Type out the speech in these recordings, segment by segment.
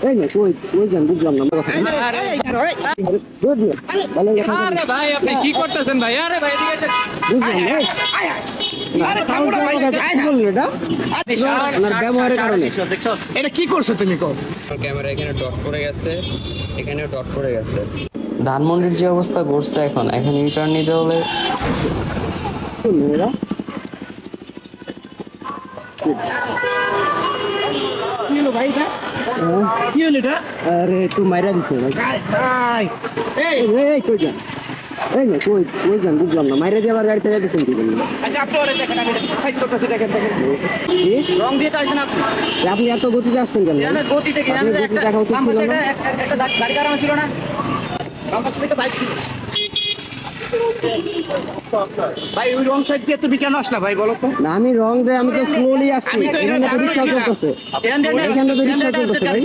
এই না কই যান বুঝলাম না আরে ভাই আপনি কি করতেছেন ভাই? আরে ভাই এদিকে ব্যবহারের কারণে এটা কি করছো তুমি? ক্যামেরা এখানে ডট করে গেছে, এখানে ডট করে গেছে। ধানমন্ডির যে অবস্থা করছে এখন ইউটার্ন নিতে হলে আরে একটু মাইরা দিছে কই যান এই না কই যান বুঝলাম না মাইরা দিয়ে আবার গাড়িতে যাইতেছেন কি বললেন? রং দিয়ে চাইছেন আপনি এত গতিতে আসছেন কেন? গতি থেকে গাড়ি কারণ ছিল না, বাইক ছিল ভাই। ওই রং সাইড দিয়ে তুমি কেন আসলা ভাই বলো তো? না আমি রং দেয়, আমি তো স্লোলি আসছি। এখানে তো রিক্সা চলতেছে, এখানে তো রিক্সা চলতেছে ভাই।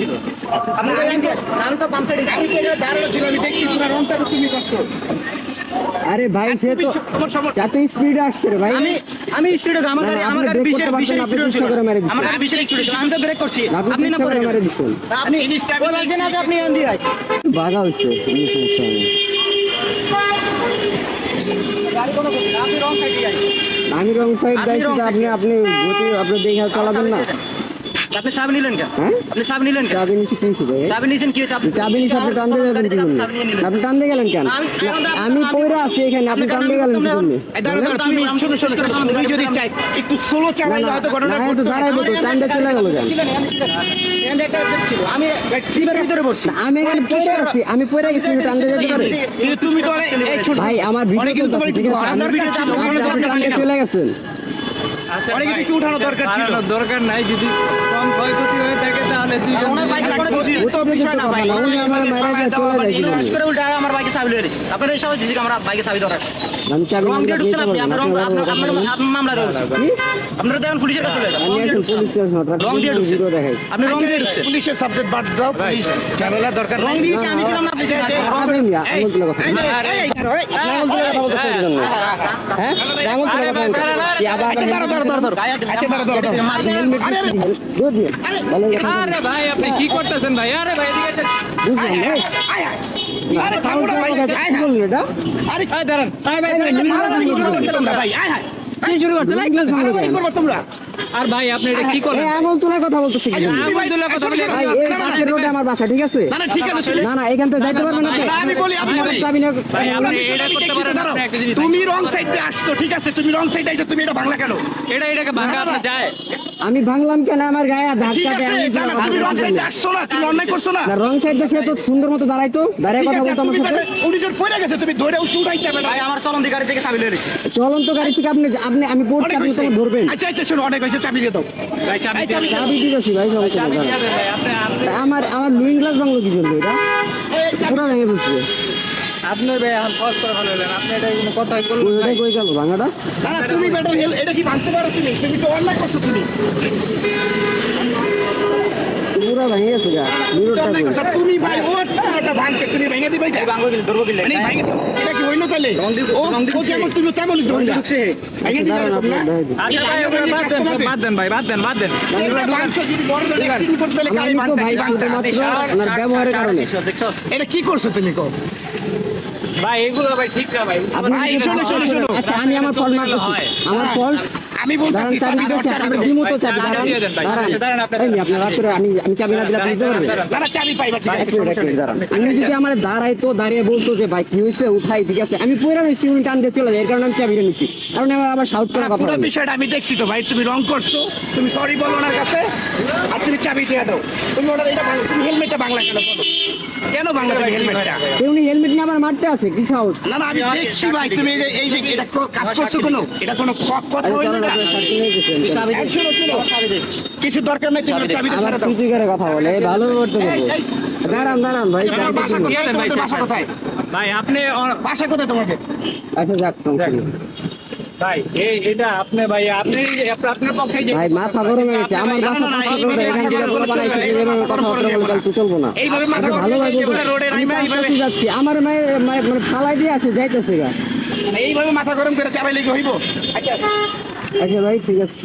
আমি তো পাম্প সাইডে দাঁড়ানো ছিল, আমি দেখছি পুরো রংটা তুমি করছো। আরে ভাই সে তো এত স্পিডে আসছে রে ভাই। আমি স্পিডে আমার গাড়ি বিশেষ স্পিডে ছিল, আমার গাড়ি বিশেষ স্পিডে ছিল, আমি তো ব্রেক করছি, আপনি না পড়ে মেরে দিছেন। আপনি বলছেন না যে আপনি এন দিয়ে আছেন, বাধা হইছে এই সমস্যা নেই। গাড়ি কোনো গতি না, আপনি রং সাইডে যাচ্ছেন। আমি রং সাইড যাইছি, আপনি গতি আপনি দেখে চালাবেন না। আপনি চাবি নিলেন কেন? হ্যাঁ আপনি চাবি নিলেন কেন? চাবি নিছি কিনছি ভাই। চাবি নিছেন কি হইছে? চাবি নিছি আপনি টান দিয়ে যাবেন কি জন্য? আপনি টান দিয়ে গেলেন কেন? আমি পয়রা আছি এখানে, আপনি টান দিয়ে গেলেন কি জন্য? তুমি শুনুন যদি চাই একটু স্লো চালাইলে হয়তো ঘটনা ঘটতো। দাঁড়াইবো তো, টান দিয়ে চলে গেল কেন? আমি সিমের ভিতরে বসছি, আমি এখানে পয়রা আছি, আমি পয়রা গেছি, টান দিয়ে যেতে পারে তুমি তো ভাই। আমার ভিডিও তো ঠিক আছে, আপনি টান দিয়ে চলে গেছেন। অনেক কিছু উঠানো দরকার ছিল, দরকার নাই। যদি কম ক্ষয়ক্ষতি হয়ে থাকে তাহলে দুইজন ওনার বাইকে কোনো ও তো আপনি বিষয় না ভাই, উনি আমার মারা দিয়ে চলে যায় কি জন্য? করে উল্টা আমার বাইকে চাবি লয়ে গেছে। আপনারা এই সাহস দিছি আমরা বাইকে চাবি দরকার, আমি চাবি রং দিয়ে ঢুকছেন আপনি, আপনার মামলা দেওয়া উচিত। আপনারা দেখেন পুলিশের কাছে চলে যান, আমি এখন পুলিশ রং দিয়ে ঢুকছেন, ভিডিও দেখাই। আপনি রং দিয়ে ঢুকছেন। পুলিশের সাবজেক্ট বাদ দাও, পুলিশ ঝামেলা দরকার রং দিয়ে কি আমি ছিলাম না? আপনি আঙুল তুলে কথা আঙুল তুলে কথা বলতেছেন কি জন্য? হ্যাঁ আঙুল তুলে কথা বলতেছেন কি? আবার আরে ভাই আপনি কি করতেছেন ভাই? আরে ভাই এদিকে বুঝলাম ভাই। আরে থামো না ভাই, কি বললেন এটা? আরে দাঁড়ান। কি শুরু করতে করবো তোমরা? আর ভাই আপনি এটা কি করলেন? আঙুল তোলার কথা বলতেছি কি জন্য? আঙুল তুলে কথা বলে ভাই এই পাশের রোডে আমার বাসা, ঠিক আছে? না ঠিক আছে, না না এখান থেকে যাইতে পারবেন আপনি? আমি বলি আপনি আমার চাবি না। ভাই আপনি এটা করতে পারেন, আপনি একটা জিনিস তুমি রং সাইড দিয়ে আসছো, ঠিক আছে, তুমি রং সাইডে আইছো, তুমি এটা বাংলা কেন? এটাকে ভাঙা আপনি যায়। আমি ভাঙলাম কেন? আমার গায়ে ঠিক ধাক্কা আছে, দেয়। তুমি রং সাইডে আসছো না, তুমি অন্যায় করছো না। রং সাইড দিয়ে সে তো সুন্দর মতো দাঁড়াইতো, দাঁড়ায় কথা বলতো আমার সাথে। উনি জোর পড়ে গেছে, তুমি ধরে উঠাইতে হবে। ভাই আমার চলন্ত গাড়ি থেকে চাবি লয়ে গেছি। চলন্ত গাড়ি থেকে আপনি আপনি আমি পড়ছি, আপনি তোমার ধরবেন। আচ্ছা আচ্ছা শোনো, অনেক হয়েছে, চাবি দিয়ে দাও। ভাই চাবি চাবি দিতেছি ভাই, সমস্যা চাবি নেই। দিয়ে দেন ভাই। আপনি আমার লুইং গ্লাস বাংলো কি চলবে? এটা পুরো ভেঙে বসছে। আপনার ভাই এখন ফস করে ভালো হলেন। আপনি এটা কোনো কথাই বলবেন না। ওইটাই কই গেল ভাঙাটা? না না তুমি বেটার হেল, এটা কি ভাঙতে পারো তুমি? তুমি তো অন্যায় করছো তুমি। পুরো ভেঙে গেছে গা মিররটা। অন্যায় করছো তুমি ভাই, ও এটা ভাঙছে, তুমি ভেঙে দিবে এটা। ভাঙবো কি ধরবো কি লাগে? মানে ভাঙছে, এটা কি হইলো তাহলে? ও যেমন তুমি তেমনই ধরবে। ভেঙে দিবে এরকম না? আচ্ছা ভাই ওগুলো বাদ দেন, সব বাদ দেন ভাই, বাদ দেন। এটা ভাঙছো, যদি বড় ধরে অ্যাক্সিডেন্ট করতে গেলে গাড়ি ভাঙতে ভাই ভাঙতে। ওনার ব্যবহারের কারণে। এটা কি করছো তুমি কও? ভাই এগুলো ভাই ঠিক না ভাই। আপনি ভাই, শোনো, শোনো, শোনো। আচ্ছা আমি আমার ফল মারতেছি, আমার ফল। আমি দাঁড়ান বলতেছি চাবি দিতেছি, আপনি দিমু তো চাবি। চাবি দিয়ে দেন ভাই। দাঁড়ান দাঁড়ান আপনি। এই আপনি রাত্রে আমি চাবি না দিলে আপনি দিতে পারবেন? দাঁড়া, চাবি পাইবা, ঠিক আছে, এক মিনিট, সমস্যা নেই। দাঁড়ান। উনি যদি আমার দাঁড়াইতো, দাঁড়িয়ে বলতো যে ভাই কি হয়েছে উঠাই, ঠিক আছে, আমি পয়রা রয়েছি, উনি টান দিয়ে চলে যায়, এর কারণে আমি চাবিটা নিচ্ছি। কারণ আমার আবার শাউট করার কথা পুরো বলে। বিষয়টা আমি দেখছি তো ভাই, তুমি রং করছো, তুমি সরি বলো ওনার কাছে, আর তুমি চাবি দিয়ে দাও। তুমি ওটা এটা তুমি হেলমেটটা বাংলা কেন বলো? কেন বাংলা তুমি হেলমেটটা? উনি হেলমেট নিয়ে আবার মারতে আছে, কি সাহস? না না আমি দেখছি ভাই, তুমি এই যে এটা কাজ করছো, কোনো এটা কোনো কথা হইলো না। শোনো শোনো, কিছু দরকার নাই, তুমি চাবিটা আমার ছেড়ে দাও। পিছু করে কথা বলে, ভালো করতে বলবো। দাঁড়ান দাঁড়ান ভাই, তোমার বাসা চাবি কোথায়? তোমাদের বাসা কোথায়? ভাই আপনি বাসা কোথায় তোমাদের? আচ্ছা যাক সমস্যা নেই। ভাই এটা আপনি ভাই আপনি আপনার পক্ষে যে ভাই মাথা গরম হয়ে গেছে, আমার বাসা পাশে করে এখান থেকে বানাইছে, যেভাবে কথা বলে তো চলবো না। এইভাবে মাথা গরম ভালো ভাই করে বলবো, রোডে আমি নাইমা এইভাবে পাশে যাচ্ছি, আমার মায়ের মানে ফালাই দিয়ে আছে, যাইতেছে গা। এইভাবে মাথা গরম করে চাবাই লেগে হইব? আচ্ছা আচ্ছা ভাই ঠিক আছে,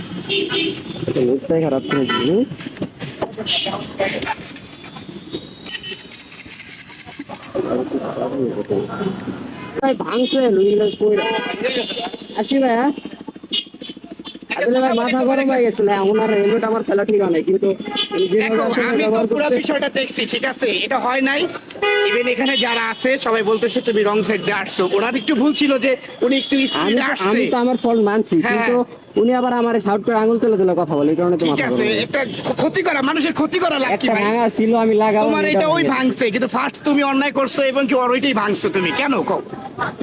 লোকটাই খারাপ করেছি। ভাই ভাঙছে লুঙ্গিগুলো পরে। আসি ভাই, হ্যাঁ? আসলে ভাই মাথা গরম হয়ে গেছিল, ওনার হেলমেট আমার ফেলা ঠিক হয় নাই, কিন্তু যেভাবে দেখো আসলে আমি তো ব্যবহার পুরো করছে- বিষয়টা দেখছি, ঠিক আছে, এটা হয় নাই। ইভেন এখানে যারা আছে সবাই বলতেছে তুমি রং সাইড দিয়ে আসছো, ওনার একটু ভুল ছিল যে উনি একটু আমি স্পিড তো- আসছে। আমি তো আমার ফল্ট মানছি, হ্যাঁ, কিন্তু উনি আবার আমার শাউট করে আঙুল তুলে তুলে কথা বলে, এই কারণে তো ঠিক মাথা আছে, গরম হয়ে গেছে। একটা ক্ষতি করা, মানুষের ক্ষতি করা লাভ কি একটা ভাই? ভাঙা ছিল, আমি লাগাবো, তোমার এটা এটা ওই ভেঙে- ভাঙছে, কিন্তু ফার্স্ট তুমি অন্যায় করছো এবং কি ওর ওইটাই ভাঙছো তুমি, কেন কও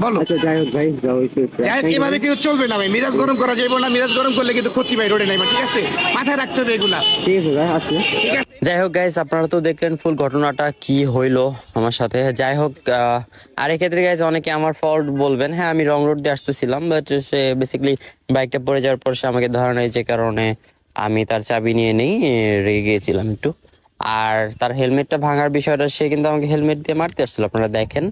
বলো? আচ্ছা যাই হোক ভাই, যা হয়েছে হয়েছে। যাই হোক, এভাবে কিন্তু চলবে না ভাই, মেজাজ গরম করা যাবে না, মেজাজ গরম করলে কিন্তু ক্ষতি ভাই রোডে নাই, ঠিক আছে, মাথায় রাখতে হবে এগুলা, ঠিক আছে ভাই, আসি। ঠিক আছে? যাই হোক গাইজ, আপনারা তো দেখলেন ফুল ঘটনাটা কি হইলো আমার সাথে। যাই হোক, আর এক্ষেত্রে গাইজ অনেকে আমার ফল্ট বলবেন, হ্যাঁ আমি রং রোড দিয়ে আসতেছিলাম, বাট সে বেসিক্যালি বাইকটা পড়ে যাওয়ার পর সে আমাকে ধরে নেয়, যে কারণে আমি তার চাবি নিয়ে নেই, রেগে গিয়েছিলাম একটু। আর তার হেলমেটটা ভাঙার বিষয়টা, সে কিন্তু আমাকে হেলমেট দিয়ে মারতে আসছিল, আপনারা দেখেন,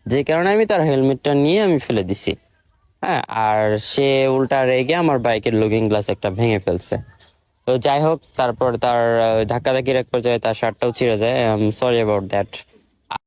যে কারণে আমি তার হেলমেটটা নিয়ে আমি ফেলে দিছি। হ্যাঁ, আর সে উল্টা রেগে আমার বাইকের লুকিং গ্লাস একটা ভেঙে ফেলছে। তো যাই হোক, তারপর তার ধাক্কাধাক্কির এক পর্যায়ে তার শার্টটাও ছিঁড়ে যায়। Sorry about that.